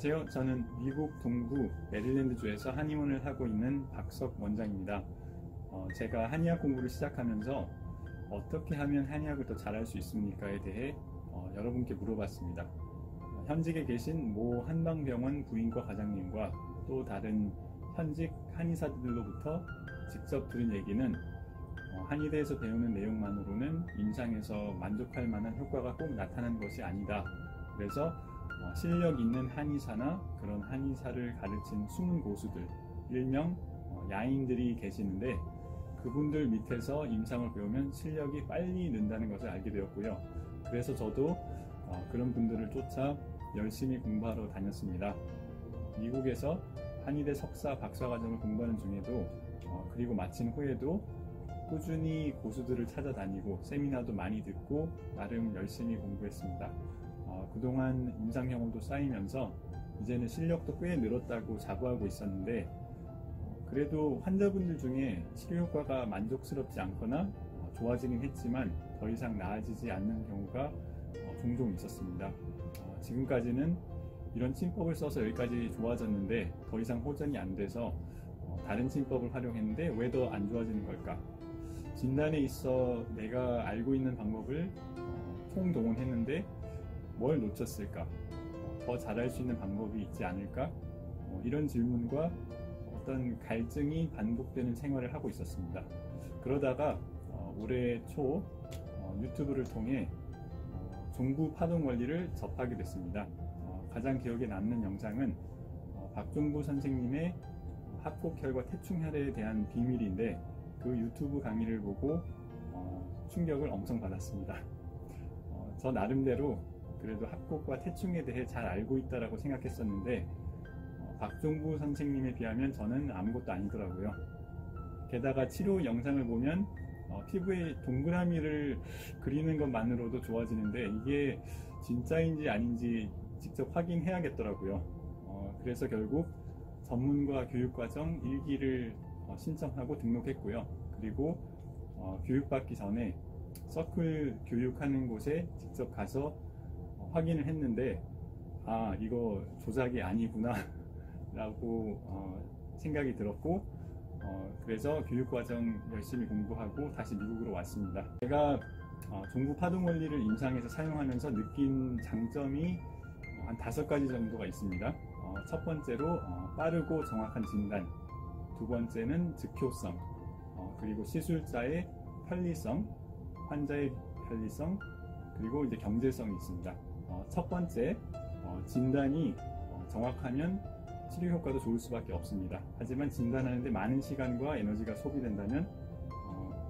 안녕하세요. 저는 미국 동부 메릴랜드주에서 한의원을 하고 있는 박석 원장입니다. 제가 한의학 공부를 시작하면서 어떻게 하면 한의학을 더 잘할 수 있습니까에 대해 여러분께 물어봤습니다. 현직에 계신 모 한방병원 부인과 과장님과 또 다른 현직 한의사들로부터 직접 들은 얘기는 한의대에서 배우는 내용만으로는 임상에서 만족할 만한 효과가 꼭 나타나는 것이 아니다. 그래서 실력 있는 한의사나 그런 한의사를 가르친 숨은 고수들, 일명 야인들이 계시는데 그분들 밑에서 임상을 배우면 실력이 빨리 는다는 것을 알게 되었고요. 그래서 저도 그런 분들을 쫓아 열심히 공부하러 다녔습니다. 미국에서 한의대 석사, 박사 과정을 공부하는 중에도 그리고 마친 후에도 꾸준히 고수들을 찾아다니고 세미나도 많이 듣고 나름 열심히 공부했습니다. 그동안 임상 경험도 쌓이면서 이제는 실력도 꽤 늘었다고 자부하고 있었는데 그래도 환자분들 중에 치료 효과가 만족스럽지 않거나 좋아지긴 했지만 더 이상 나아지지 않는 경우가 종종 있었습니다. 지금까지는 이런 침법을 써서 여기까지 좋아졌는데 더 이상 호전이 안 돼서 다른 침법을 활용했는데 왜 더 안 좋아지는 걸까? 진단에 있어 내가 알고 있는 방법을 총동원했는데 뭘 놓쳤을까? 더 잘할 수 있는 방법이 있지 않을까? 이런 질문과 어떤 갈증이 반복되는 생활을 하고 있었습니다. 그러다가 올해 초 유튜브를 통해 종부 파동 원리를 접하게 됐습니다. 가장 기억에 남는 영상은 박종부 선생님의 합곡혈과 태충혈에 대한 비밀인데 그 유튜브 강의를 보고 충격을 엄청 받았습니다. 저 나름대로 그래도 합곡과 태충에 대해 잘 알고 있다라고 생각했었는데 박종부 선생님에 비하면 저는 아무것도 아니더라고요. 게다가 치료 영상을 보면 피부에 동그라미를 그리는 것만으로도 좋아지는데 이게 진짜인지 아닌지 직접 확인해야겠더라고요. 그래서 결국 전문가 교육과정 1기를 신청하고 등록했고요. 그리고 교육받기 전에 서클 교육하는 곳에 직접 가서 확인을 했는데 이거 조작이 아니구나 라고 생각이 들었고 그래서 교육과정 열심히 공부하고 다시 미국으로 왔습니다. 제가 종부 파동 원리를 임상에서 사용하면서 느낀 장점이 한 5가지 정도가 있습니다. 첫 번째로 빠르고 정확한 진단, 두 번째는 즉효성, 그리고 시술자의 편리성, 환자의 편리성, 그리고 이제 경제성이 있습니다. 첫 번째, 진단이 정확하면 치료 효과도 좋을 수밖에 없습니다. 하지만 진단하는데 많은 시간과 에너지가 소비된다면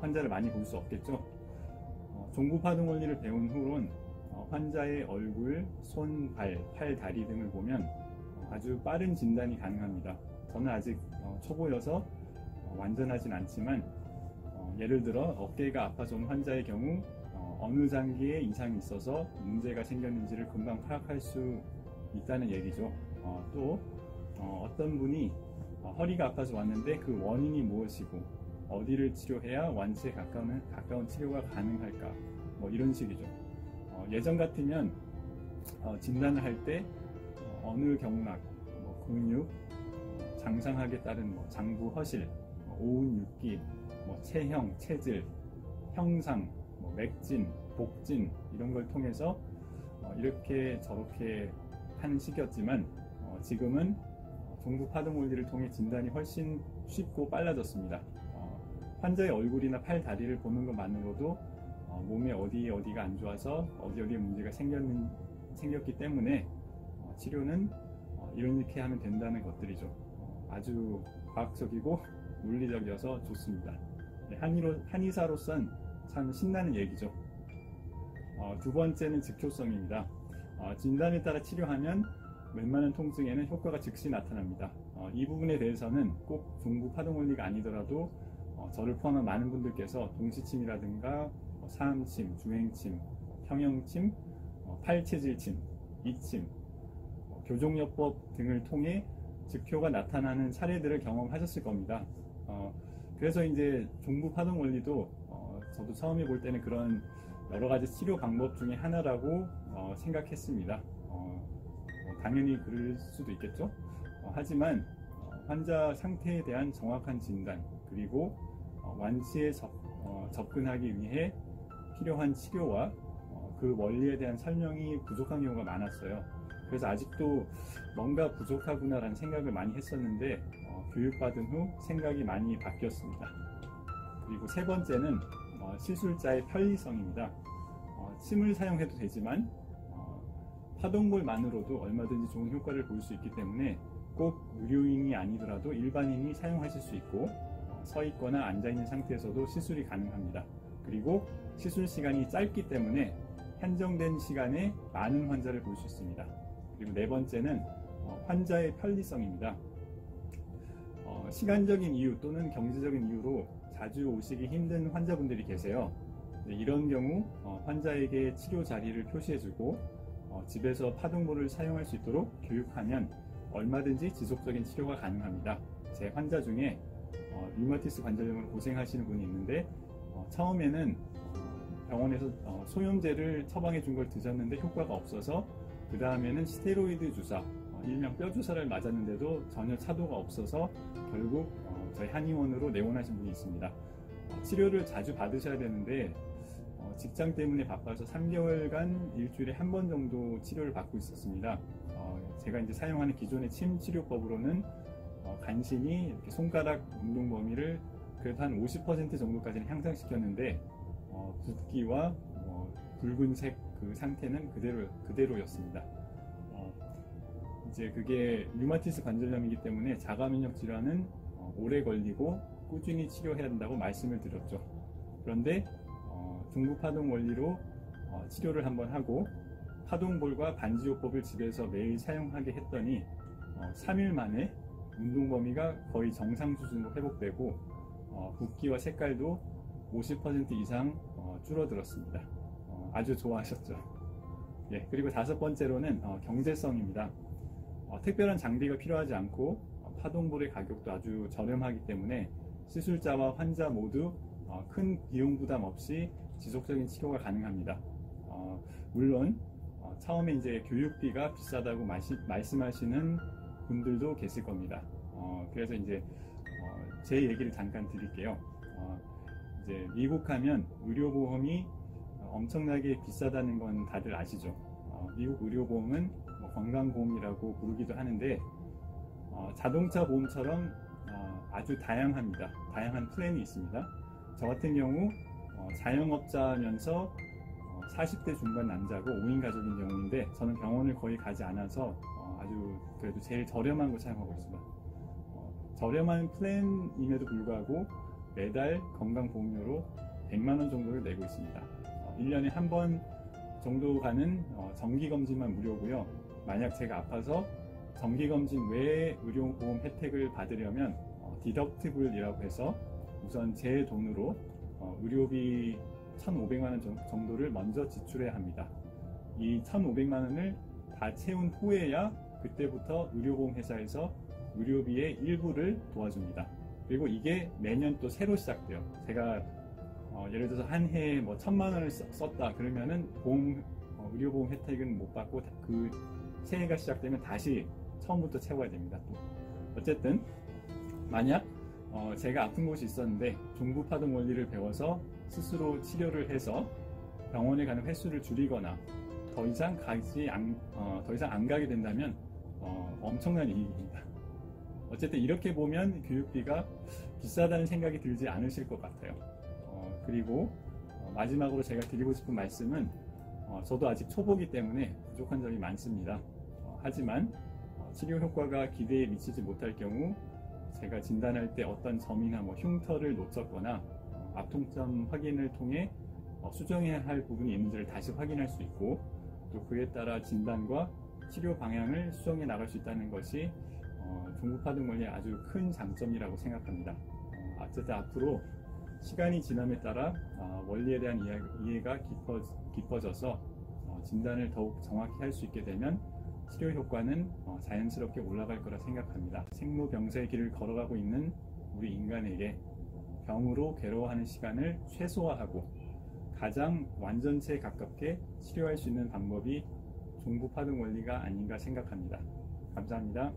환자를 많이 볼 수 없겠죠. 종부 파동 원리를 배운 후론 환자의 얼굴, 손, 발, 팔, 다리 등을 보면 아주 빠른 진단이 가능합니다. 저는 아직 초보여서 완전하진 않지만 예를 들어 어깨가 아파져 온 환자의 경우 어느 장기에 이상이 있어서 문제가 생겼는지를 금방 파악할 수 있다는 얘기죠. 또 어떤 분이 허리가 아파서 왔는데 그 원인이 무엇이고 어디를 치료해야 완치에 가까운 치료가 가능할까, 이런 식이죠. 예전 같으면 진단을 할 때 어느 경락, 근육, 장상학에 따른 장부 허실, 오운 육기, 체형, 체질, 형상, 맥진, 복진 이런 걸 통해서 이렇게 저렇게 하는 시기였지만 지금은 종부 파동 원리를 통해 진단이 훨씬 쉽고 빨라졌습니다. 환자의 얼굴이나 팔, 다리를 보는 것만으로도 몸에 어디가 안 좋아서 어디에 문제가 생겼기 때문에 치료는 이렇게 하면 된다는 것들이죠. 아주 과학적이고 논리적이어서 좋습니다. 한의사로선 참 신나는 얘기죠. 두 번째는 즉효성입니다. 진단에 따라 치료하면 웬만한 통증에는 효과가 즉시 나타납니다. 이 부분에 대해서는 꼭 종부 파동 원리가 아니더라도 저를 포함한 많은 분들께서 동시침이라든가 사암침, 주행침, 형형침, 팔체질침, 이침, 교종요법 등을 통해 즉효가 나타나는 사례들을 경험하셨을 겁니다. 그래서 이제 종부 파동 원리도 저도 처음에 볼 때는 그런 여러 가지 치료 방법 중에 하나라고 생각했습니다. 당연히 그럴 수도 있겠죠. 하지만 환자 상태에 대한 정확한 진단, 그리고 완치에 접근하기 위해 필요한 치료와 그 원리에 대한 설명이 부족한 경우가 많았어요. 그래서 아직도 뭔가 부족하구나라는 생각을 많이 했었는데 교육받은 후 생각이 많이 바뀌었습니다. 그리고 세 번째는 시술자의 편리성입니다. 침을 사용해도 되지만 파동볼만으로도 얼마든지 좋은 효과를 볼 수 있기 때문에 꼭 의료인이 아니더라도 일반인이 사용하실 수 있고, 서 있거나 앉아 있는 상태에서도 시술이 가능합니다. 그리고 시술 시간이 짧기 때문에 한정된 시간에 많은 환자를 볼 수 있습니다. 그리고 네 번째는 환자의 편리성입니다. 시간적인 이유 또는 경제적인 이유로 자주 오시기 힘든 환자분들이 계세요. 이런 경우 환자에게 치료 자리를 표시해주고 집에서 파동볼을 사용할 수 있도록 교육하면 얼마든지 지속적인 치료가 가능합니다. 제 환자 중에 류마티스 관절염으로 고생하시는 분이 있는데 처음에는 병원에서 소염제를 처방해 준 걸 드셨는데 효과가 없어서 그 다음에는 스테로이드 주사, 일명 뼈 주사를 맞았는데도 전혀 차도가 없어서 결국 저희 한의원으로 내원하신 분이 있습니다. 치료를 자주 받으셔야 되는데 직장 때문에 바빠서 3개월간 일주일에 한 번 정도 치료를 받고 있었습니다. 제가 이제 사용하는 기존의 침 치료법으로는 간신히 이렇게 손가락 운동 범위를 그래도 한 50% 정도까지는 향상시켰는데 붓기와 붉은색 그 상태는 그대로였습니다. 이제 그게 류마티스 관절염이기 때문에 자가면역 질환은 오래 걸리고 꾸준히 치료해야 한다고 말씀을 드렸죠. 그런데 중부 파동 원리로 치료를 한번 하고 파동볼과 반지요법을 집에서 매일 사용하게 했더니 3일 만에 운동 범위가 거의 정상 수준으로 회복되고 붓기와 색깔도 50% 이상 줄어들었습니다. 아주 좋아하셨죠. 예, 그리고 다섯 번째로는 경제성입니다. 특별한 장비가 필요하지 않고 파동볼의 가격도 아주 저렴하기 때문에 시술자와 환자 모두 큰 비용 부담 없이 지속적인 치료가 가능합니다. 물론 처음에 이제 교육비가 비싸다고 말씀하시는 분들도 계실 겁니다. 그래서 이제 제 얘기를 잠깐 드릴게요. 이제 미국 하면 의료보험이 엄청나게 비싸다는 건 다들 아시죠? 미국 의료보험은 건강보험이라고 부르기도 하는데 자동차 보험처럼 아주 다양합니다. 다양한 플랜이 있습니다. 저 같은 경우 자영업자면서 40대 중반 남자고 5인 가족인 경우인데 저는 병원을 거의 가지 않아서 아주 그래도 제일 저렴한 걸 사용하고 있습니다. 저렴한 플랜임에도 불구하고 매달 건강보험료로 100만원 정도를 내고 있습니다. 1년에 한 번 정도 가는 정기검진만 무료고요. 만약 제가 아파서 정기검진 외에 의료보험 혜택을 받으려면 디덕티블이라고 해서 우선 제 돈으로 의료비 1,500만원 정도를 먼저 지출해야 합니다. 이 1,500만원을 다 채운 후에야 그때부터 의료보험 회사에서 의료비의 일부를 도와줍니다. 그리고 이게 매년 또 새로 시작돼요. 제가 예를 들어서 한 해에 1,000만원을 썼다 그러면은 의료보험 혜택은 못 받고 그 새해가 시작되면 다시 처음부터 채워야 됩니다. 또 어쨌든 만약 제가 아픈 곳이 있었는데 중부 파동 원리를 배워서 스스로 치료를 해서 병원에 가는 횟수를 줄이거나 더 이상 안 가게 된다면 엄청난 이익입니다. 어쨌든 이렇게 보면 교육비가 비싸다는 생각이 들지 않으실 것 같아요. 그리고 마지막으로 제가 드리고 싶은 말씀은 저도 아직 초보기 때문에 부족한 점이 많습니다. 하지만 치료 효과가 기대에 미치지 못할 경우 제가 진단할 때 어떤 점이나 흉터를 놓쳤거나 앞통점 확인을 통해 수정해야 할 부분이 있는지를 다시 확인할 수 있고 또 그에 따라 진단과 치료 방향을 수정해 나갈 수 있다는 것이 중부 파동 원리의 아주 큰 장점이라고 생각합니다. 어쨌든 앞으로 시간이 지남에 따라 원리에 대한 이해가 깊어져서 진단을 더욱 정확히 할 수 있게 되면 치료 효과는 자연스럽게 올라갈 거라 생각합니다. 생로병사의 길을 걸어가고 있는 우리 인간에게 병으로 괴로워하는 시간을 최소화하고 가장 완전체에 가깝게 치료할 수 있는 방법이 종부 파동 원리가 아닌가 생각합니다. 감사합니다.